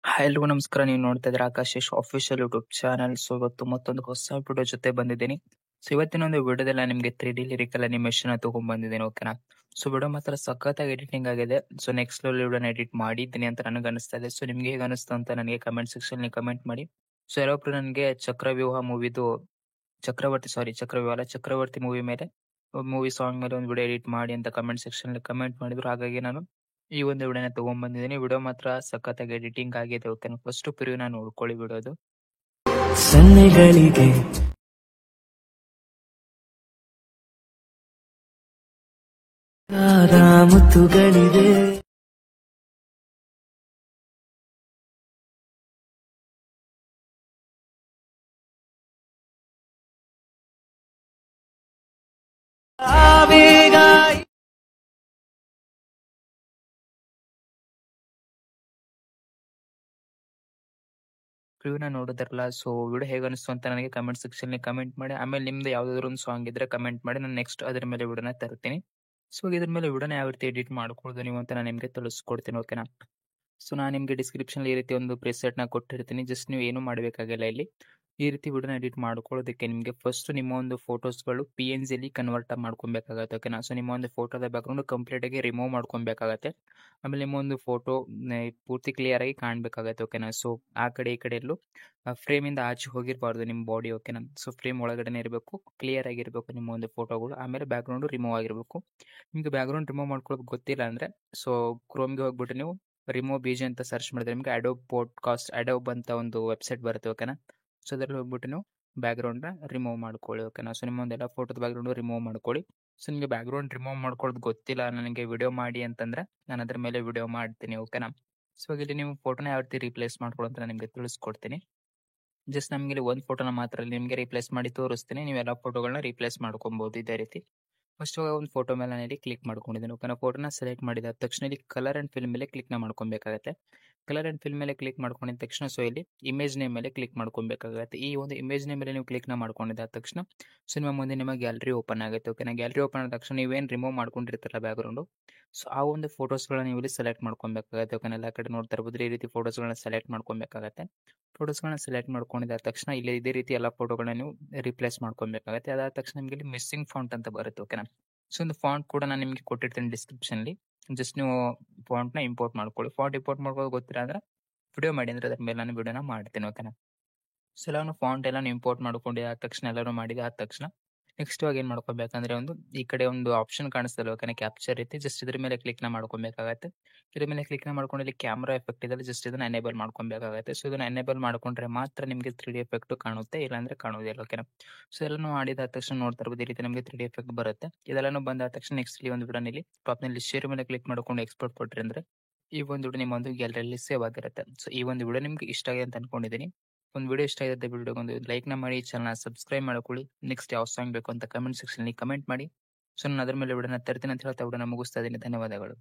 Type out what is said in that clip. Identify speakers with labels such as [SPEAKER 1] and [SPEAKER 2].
[SPEAKER 1] Hi ಎಲ್ರಿಗೂ ನಮಸ್ಕಾರ. ನೀವು ನೋಡ್ತಾ ಇದ್ರೆ ಆಕಾಶೇಶ್ ಆಫಿಷಿಯಲ್ ಯೂಟ್ಯೂಬ್ ಚಾನಲ್. ಸೊ ಇವತ್ತು ಮತ್ತೊಂದು ಹೊಸ ವಿಡಿಯೋ ಜೊತೆ ಬಂದಿದ್ದೀನಿ. ಸೊ ಇವತ್ತಿನ ಒಂದು ವಿಡಿಯೋದಲ್ಲಿ ನಿಮಗೆ 3D ಲಿರಿಕಲ್ ಅನಿಮೇಷನ್ ತಗೊಂಡ್ ಬಂದಿದ್ದೀನಿ. ಓಕೆನಾ. ಸೊ ವಿಡಿಯೋ ಮಾತ್ರ ಸಖತ್ತಾಗಿ ಎಡಿಟಿಂಗ್ ಆಗಿದೆ. ಸೊ ನೆಕ್ಸ್ಟ್ ಲೆವೆಲ್ ವಿಡಿಯೋನ ಎಡಿಟ್ ಮಾಡಿದ್ದೀನಿ ಅಂತ ನನಗೆ ಅನಿಸ್ತಾ ಇದೆ. ಸೊ ನಿಮ್ಗೆ ಹೇಗೆ ಅನಿಸ್ತು ಅಂತ ನನಗೆ ಕಮೆಂಟ್ ಸೆಕ್ಷನ್ ಕಮೆಂಟ್ ಮಾಡಿ. ಸೊ ಯಾರೊಬ್ರು ನನಗೆ ಚಕ್ರವ್ಯೂಹ ಮೂವಿದು ಚಕ್ರವ್ಯೂಹ ಅಲ್ಲ, ಚಕ್ರವರ್ತಿ ಮೂವಿ ಸಾಂಗ್ ಮೇಲೆ ಒಂದು ವಿಡಿಯೋ ಎಡಿಟ್ ಮಾಡಿ ಅಂತ ಕಮೆಂಟ್ ಸೆಕ್ಷನ್ ಕಮೆಂಟ್ ಮಾಡಿದ್ರು. ಹಾಗಾಗಿ ನಾನು ಈ ಒಂದು ವಿಡಿಯೋನ ತಗೊಂಡ್ ಬಂದಿದ್ದೀನಿ. ವಿಡಿಯೋ ಮಾತ್ರ ಸಖತ್ತಾಗಿ ಎಡಿಟಿಂಗ್ ಆಗಿದೆ. ಓಕೆನಾ. ಫಸ್ಟ್ ಪ್ರಿವ್ಯೂನ ನೋಡ್ಕೊಳ್ಳಿ ವಿಡಿಯೋದು.
[SPEAKER 2] ಸನ್ನೆಗಳಿಗೆ ಮುತ್ತುಗಳಿವೆ, ಆವೇಗ
[SPEAKER 1] ಪ್ರಿವ್ಯೂನ ನೋಡಿದ್ರಲ್ಲ. ಸೊ ವಿಡಿಯೋ ಹೇಗೆ ಅನಿಸ್ತು ಅಂತ ನನಗೆ ಕಮೆಂಟ್ ಸೆಕ್ಷನ್ ಕಮೆಂಟ್ ಮಾಡಿ. ಆಮೇಲೆ ನಿಮ್ದು ಯಾವ್ದಾದ್ರು ಒಂದು ಸಾಂಗ್ ಇದ್ರೆ ಕಮೆಂಟ್ ಮಾಡಿ. ನಾನು ನೆಕ್ಸ್ಟ್ ಅದ್ರ ಮೇಲೆ ವಿಡಿಯೋನ ತರ್ತೀನಿ. ಸೊ ಇದ್ರ ಮೇಲೆ ವಿಡಿಯೋನ ಯಾವ ರೀತಿ ಎಡಿಟ್ ಮಾಡ್ಕೊಳ್ಳೋದು ನೀವು ಅಂತ ನಾನು ನಿಮಗೆ ತಿಳಿಸ್ಕೊಡ್ತೀನಿ. ಓಕೆನಾ. ಸೊ ನಾನು ನಿಮಗೆ ಡಿಸ್ಕ್ರಿಪ್ಷನ್ ಈ ರೀತಿ ಒಂದು ಪ್ರಿಸೆಟ್ ನ ಕೊಟ್ಟಿರ್ತೀನಿ. ಜಸ್ಟ್ ನೀವು ಏನು ಮಾಡಬೇಕಾಗಿಲ್ಲ. ಇಲ್ಲಿ ಈ ರೀತಿ ವಿಡಿಯೋನ ಎಡಿಟ್ ಮಾಡ್ಕೊಳ್ಳೋದಕ್ಕೆ ನಿಮಗೆ ಫಸ್ಟ್ ನಿಮ್ಮ ಒಂದು ಫೋಟೋಸ್ಗಳು PNG ಅಲ್ಲಿ ಕನ್ವರ್ಟ್ ಮಾಡ್ಕೊಬೇಕಾಗತ್ತೆ. ಓಕೆನಾ. ಸೊ ನಿಮ್ಮ ಒಂದು ಫೋಟೋದ ಬ್ಯಾಕ್ಗ್ರೌಂಡ್ ಕಂಪ್ಲೀಟ್ ಆಗಿ ರಿಮೂವ್ ಮಾಡ್ಕೊಬೇಕಾಗತ್ತೆ. ಆಮೇಲೆ ನಿಮ್ಮ ಒಂದು ಫೋಟೋ ಪೂರ್ತಿ ಕ್ಲಿಯರ್ ಆಗಿ ಕಾಣ್ಬೇಕಾಗತ್ತೆ. ಓಕೆನಾ. ಸೊ ಆ ಕಡೆ ಈ ಕಡೆ ಎಲ್ಲೂ ಫ್ರೇಮ್ ಇಂದ ಆಚೆ ಹೋಗಿರಬಾರ್ದು ನಿಮ್ಮ ಬಾಡಿ. ಓಕೆನಾ. ಸೊ ಫ್ರೇಮ್ ಒಳಗಡೆ ಇರಬೇಕು, ಕ್ಲಿಯರ್ ಆಗಿರ್ಬೇಕು ನಿಮ್ಮ ಒಂದು ಫೋಟೋಗಳು. ಆಮೇಲೆ ಬ್ಯಾಕ್ಗ್ರೌಂಡ್ ರಿಮೂವ್ ಆಗಿರ್ಬೇಕು. ನಿಮ್ಗೆ ಬ್ಯಾಕ್ಗ್ರೌಂಡ್ ರಿಮೂವ್ ಮಾಡ್ಕೊಳ್ಳೋದು ಗೊತ್ತಿಲ್ಲ ಅಂದ್ರೆ ಸೊ ಕ್ರೋಮ್ಗೆ ಹೋಗ್ಬಿಟ್ಟು ನೀವು ರಿಮೂವ್ BG ಅಂತ ಸರ್ಚ್ ಮಾಡಿದ್ರೆ ನಿಮಗೆ ಅಡೋಬ್ ಅಂತ ಒಂದು ವೆಬ್ಸೈಟ್ ಬರುತ್ತೆ. ಓಕೆನಾ. ಸೊ ಅದ್ರಲ್ಲಿ ಹೋಗ್ಬಿಟ್ಟು ನೀವು ಬ್ಯಾಕ್ಗ್ರೌಂಡ್ ರಿಮೂವ್ ಮಾಡ್ಕೊಳ್ಳಿ. ಓಕೆನಾ. ಸೊ ನಿಮ್ಮ ಒಂದೆಲ್ಲ ಫೋಟೋದ ಬ್ಯಾಕ್ಗ್ರೌಂಡ್ ರಿಮೂವ್ ಮಾಡ್ಕೊಳ್ಳಿ. ಸೊ ನಿಮಗೆ ಬ್ಯಾಕ್ಗ್ರೌಂಡ್ ರಿಮೂವ್ ಮಾಡ್ಕೊಳ್ಳೋದು ಗೊತ್ತಿಲ್ಲ, ನನಗೆ ವಿಡಿಯೋ ಮಾಡಿ ಅಂತಂದ್ರೆ ನಾನು ಅದ್ರ ಮೇಲೆ ವಿಡಿಯೋ ಮಾಡ್ತೀನಿ. ಓಕೆನಾ. ಸೊ ಇಲ್ಲಿ ನೀವು ಫೋಟೋನ ಯಾವ ರೀತಿ ರೀಪ್ಲೇಸ್ ಮಾಡ್ಕೊಳ್ಳೋ ಅಂತ ನಿಮಗೆ ತಿಳಿಸ್ಕೊಡ್ತೀನಿ. ಜಸ್ಟ್ ನಮ್ಗೆ ಇಲ್ಲಿ ಒಂದು ಫೋಟೋನ ಮಾತ್ರ ನಿಮಗೆ ರೀಪ್ಲೇಸ್ ಮಾಡಿ ತೋರಿಸ್ತೀನಿ. ನೀವೆಲ್ಲ ಫೋಟೋಗಳನ್ನ ರೀಪ್ಲೇಸ್ ಮಾಡ್ಕೊಬಹುದು ಇದೇ ರೀತಿ. ಫಸ್ಟ್ ಒಂದು ಫೋಟೋ ಮೇಲೆ ನಾನು ಇಲ್ಲಿ ಕ್ಲಿಕ್ ಮಾಡ್ಕೊಂಡಿದ್ದೀನಿ. ಓಕೆನಾ. ಫೋಟೋನ ಸೆಲೆಕ್ಟ್ ಮಾಡಿದ ತಕ್ಷಣ ಇಲ್ಲಿ ಕಲರ್ ಅಂಡ್ ಫಿಲ್ ಮೇಲೆ ಕ್ಲಿಕ್ ಮಾಡ್ಕೊಬೇಕಾಗತ್ತೆ. ಕಲರ್ ಅಂಡ್ ಫಿಲ್ ಮೇಲೆ ಕ್ಲಿಕ್ ಮಾಡ್ಕೊಂಡಿದ ತಕ್ಷಣ ಸೊ ಇಲ್ಲಿ ಇಮೇಜ್ ನೇಮ್ ಮೇಲೆ ಕ್ಲಿಕ್ ಮಾಡ್ಕೊಬೇಕಾಗತ್ತೆ. ಈ ಒಂದು ಇಮೇಜ್ ನೇಮ್ ಮೇಲೆ ನೀವು ಕ್ಲಿಕ್ ಮಾಡ್ಕೊಂಡಿದ್ದ ತಕ್ಷಣ ಸೊ ನಿಮ್ಮ ಮುಂದೆ ನಿಮ್ಮ ಗ್ಯಾಲರಿ ಓಪನ್ ಆಗುತ್ತೆ. ಓಕೆನಾ. ಗ್ಯಾಲರಿ ಓಪನ್ ಆದ ತಕ್ಷಣ ನೀವೇನು ರಿಮೂವ್ ಮಾಡ್ಕೊಂಡಿರ್ತೀರಲ್ಲ ಬ್ಯಾಕ್ಗ್ರೌಂಡ್, ಸೊ ಆ ಒಂದು ಫೋಟೋಸ್ಗಳನ್ನ ನೀವು ಇಲ್ಲಿ ಸೆಲೆಕ್ಟ್ ಮಾಡ್ಕೊಬೇಕಾಗತ್ತೆ. ಓಕೆನಾ. ಎಲ್ಲ ಕಡೆ ನೋಡ್ತಾ ಇರ್ಬೋದು ಈ ರೀತಿ ಫೋಟೋಸ್ಗಳನ್ನ ಸೆಲೆಕ್ಟ್ ಮಾಡ್ಕೊಬೇಕಾಗತ್ತೆ. ಫೋಟೋಸ್ಗಳನ್ನ ಸೆಲೆಕ್ಟ್ ಮಾಡ್ಕೊಂಡಿದ್ದ ತಕ್ಷಣ ಇಲ್ಲಿ ಇದೇ ರೀತಿ ಎಲ್ಲ ಫೋಟೋಗಳನ್ನ ನೀವು ರಿಪ್ಲೇಸ್ ಮಾಡ್ಕೊಬೇಕಾಗತ್ತೆ. ಅದಾದ ತಕ್ಷಣ ನಿಮಗೆ ಇಲ್ಲಿ ಮಿಸ್ಸಿಂಗ್ ಫಾಂಟ್ ಅಂತ ಬರುತ್ತೆ. ಓಕೆನಾ. ಸೊ ಒಂದು ಫಾಂಟ್ ಕೂಡ ನಾನು ನಿಮಗೆ ಕೊಟ್ಟಿರ್ತೀನಿ ಡಿಸ್ಕ್ರಿಪ್ಷನ್ ಅಲ್ಲಿ. ಜಸ್ಟ್ ನೀವು ಫಾಂಟ್ ನ ಇಂಪೋರ್ಟ್ ಮಾಡ್ಕೊಳ್ಳಿ. ಫಾಂಟ್ ಇಂಪೋರ್ಟ್ ಮಾಡ್ಕೊಳ್ಳೋದು ಗೊತ್ತಿಲ್ಲ ಅಂದ್ರೆ ವಿಡಿಯೋ ಮಾಡಿ ಅಂದ್ರೆ ಅದ್ರ ಮೇಲೆ ನಾನು ವಿಡಿಯೋನ ಮಾಡ್ತೀನಿ. ಓಕೆನಾ. ಸೊ ಎಲ್ಲಾನು ಫಾಂಟ್ ಎಲ್ಲ ಇಂಪೋರ್ಟ್ ಮಾಡ್ಕೊಂಡು ಆದ ತಕ್ಷಣ ಎಲ್ಲರೂ ಮಾಡಿದ ಆದ ತಕ್ಷಣ ನೆಕ್ಸ್ಟ್ ಇವಾಗ ಏನ್ ಮಾಡ್ಕೋಬೇಕಂದ್ರೆ ಒಂದು ಈ ಕಡೆ ಒಂದು ಆಪ್ಷನ್ ಕಾಣಿಸ್ತಲ್ಲ. ಓಕೆನಾ. ಕ್ಯಾಪ್ಚರ್ ಐತಿ. ಜಸ್ಟ್ ಇದ್ರ ಮೇಲೆ ಕ್ಲಿಕ್ ಮಾಡ್ಕೊಬೇಕಾಗತ್ತೆ. ಇದ್ರ ಮೇಲೆ ಕ್ಲಿಕ್ ಮಾಡ್ಕೊಂಡು ಇಲ್ಲಿ ಕ್ಯಾಮ್ರಾ ಎಫೆಕ್ಟ್ ಇದೆ, ಜಸ್ಟ್ ಇದನ್ನ ಎನೇಬಲ್ ಮಾಡ್ಕೊಬೇಕಾಗತ್ತೆ. ಸೊ ಇದನ್ನ ಎನೇಬಲ್ ಮಾಡ್ಕೊಂಡ್ರೆ ಮಾತ್ರ ನಿಮಗೆ 3D ಎಫೆಕ್ಟ್ ಕಾಣುತ್ತೆ, ಇಲ್ಲಾಂದ್ರೆ ಕಾಣುವುದಿಲ್ಲ. ಓಕೆನಾ. ಸೊ ಎಲ್ಲಾನು ಮಾಡಿದ ತಕ್ಷಣ ನೋಡ್ತಾ ಇರ್ಬೋದು ಈ ರೀತಿ ನಮಗೆ 3D ಎಫೆಕ್ಟ್ ಬರುತ್ತೆ. ಇದೆಲ್ಲಾನು ಬಂದ ತಕ್ಷಣ ನೆಕ್ಸ್ಟ್ ಇಲ್ಲಿ ಒಂದು ವಿಡಿಯೋನಲ್ಲಿ ಟಾಪ್ನಲ್ಲಿ ಶೇರ್ ಮೇಲೆ ಕ್ಲಿಕ್ ಮಾಡ್ಕೊಂಡು ಎಕ್ಸ್ಪೋರ್ಟ್ ಕೊಟ್ರಿ ಅಂದ್ರೆ ಈ ಒಂದು ವಿಡಿಯೋ ನಿಮ್ಮ ಒಂದು ಗ್ಯಾಲರಿಯಲ್ಲಿ ಸೇವ್ ಆಗಿರುತ್ತೆ. ಸೊ ಈ ಒಂದು ವಿಡಿಯೋ ನಿಮ್ಗೆ ಇಷ್ಟ ಆಗಿದೆ ಅಂತ ಅನ್ಕೊಂಡಿದ್ದೀನಿ. ಒಂದು ವಿಡಿಯೋ ಇಷ್ಟ ಆಗುತ್ತೆ, ವಿಡಿಯೋ ಒಂದು ಲೈಕ್ ನ ಮಾಡಿ, ಚಾನಲ್ ಸಬ್ಸ್ಕ್ರೈಬ್ ಮಾಡ್ಕೊಳ್ಳಿ. ನೆಕ್ಸ್ಟ್ ಯಾವ ಸಾಂಗ್ ಬೇಕು ಅಂತ ಕಮೆಂಟ್ ಸೆಕ್ಷನ್ ಕಮೆಂಟ್ ಮಾಡಿ. ಸೊ ನಾನು ಅದ್ರ ಮೇಲೆ ವಿಡಿಯೋನ ತರ್ತೀನಿ ಅಂತ ಹೇಳ್ತಾ ವಿಡಿಯೋನ ಮುಗಿಸ್ತಾ ಇದ್ದೀನಿ. ಧನ್ಯವಾದಗಳು.